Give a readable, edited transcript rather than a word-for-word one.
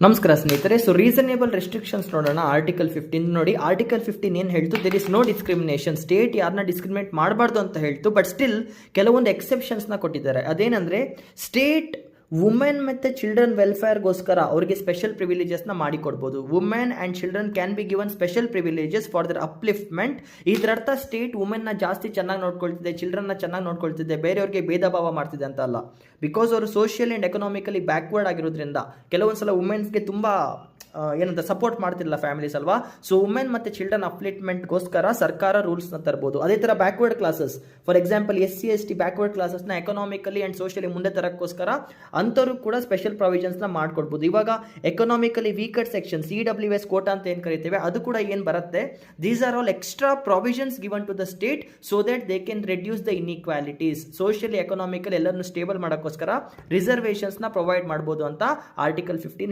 ನಮಸ್ಕಾರ ಸ್ನೇಹಿತರೆ. So reasonable restrictions ನೋಡೋಣ. ಆರ್ಟಿಕಲ್ 15 ನೋಡಿ. ಆರ್ಟಿಕಲ್ 15 ಏನು ಹೇಳ್ತು, there is no discrimination. State ಯಾರನ್ನ ಡಿಸ್ಕ್ರಿಮಿನೇಟ್ ಮಾಡಬಾರ್ದು ಅಂತ ಹೇಳ್ತು. ಬಟ್ ಸ್ಟಿಲ್ ಕೆಲವೊಂದು ಎಕ್ಸೆಪ್ಷನ್ಸ್ನ ಕೊಟ್ಟಿದ್ದಾರೆ. ಅದೇನಂದರೆ ಸ್ಟೇಟ್ ವುಮೆನ್ ಮತ್ತು ಚಿಲ್ಡ್ರನ್ ವೆಲ್ಫೇರ್ಗೋಸ್ಕರ ಅವರಿಗೆ ಸ್ಪೆಷಲ್ ಪ್ರಿವಿಲೇಜಸ್ನ ಮಾಡಿಕೊಡ್ಬೋದು. Women and children can be given special privileges for their upliftment. ಇದರ ಅರ್ಥ ಸ್ಟೇಟ್ ವುಮೆನ್ನ ಜಾಸ್ತಿ ಚೆನ್ನಾಗಿ ನೋಡ್ಕೊಳ್ತಿದೆ, ಚಿಲ್ಡ್ರನ್ನ ಚೆನ್ನಾಗಿ ನೋಡ್ಕೊಳ್ತಿದೆ, ಬೇರೆಯವ್ರಿಗೆ ಭೇದ ಭಾವ ಮಾಡ್ತಿದೆ ಅಂತ ಅಲ್ಲ. ಬಿಕಾಸ್ ಅವರು ಸೋಷಿಯಲ್ ಆ್ಯಂಡ್ ಎಕನಾಮಿಕಲಿ ಬ್ಯಾಕ್ವರ್ಡ್ ಆಗಿರೋದ್ರಿಂದ ಕೆಲವೊಂದು ಸಲ ವುಮೆನ್ಸ್ಗೆ ತುಂಬ ಏನಂತ ಸಪೋರ್ಟ್ ಮಾಡ್ತಿರಲ್ಲ ಫ್ಯಾಮಿಲೀಸ್ ಅಲ್ವಾ. ಸೊ ವುಮೆನ್ ಮತ್ತು ಚಿಲ್ಡ್ರನ್ ಅಪ್ಲಿಫ್ಟ್ಮೆಂಟ್ಗೋಸ್ಕರ ಸರ್ಕಾರ ರೂಲ್ಸ್ನ ತರ್ಬೋದು. ಅದೇ ಥರ backward classes, for example SC/ST backward ಕ್ಲಾಸಸ್ನ ಎಕನಾಮಿಕಲಿ ಆ್ಯಂಡ್ ಸೋಷಿಯಲಿ ಮುಂದೆ ತರಕ್ಕೋಸ್ಕರ ಅಂಥವ್ರು ಕೂಡ ಸ್ಪೆಷಲ್ ಪ್ರಾವಿಷನ್ಸ್ನ ಮಾಡ್ಕೊಡ್ಬೋದು. ಇವಾಗ economically weaker section CWS quota ಅಂತ ಏನು ಕರಿತೇವೆ, ಅದು ಕೂಡ ಏನು ಬರುತ್ತೆ, these are all extra provisions given to the state so that they can reduce the inequalities. Socially economically ಎಲ್ಲರನ್ನು ಸ್ಟೇಬಲ್ ಮಾಡೋಕ್ಕೋಸ್ಕರ ರಿಸರ್ವೇಷನ್ಸ್ನ ಪ್ರೊವೈಡ್ ಮಾಡ್ಬೋದು ಅಂತ ಆರ್ಟಿಕಲ್ 15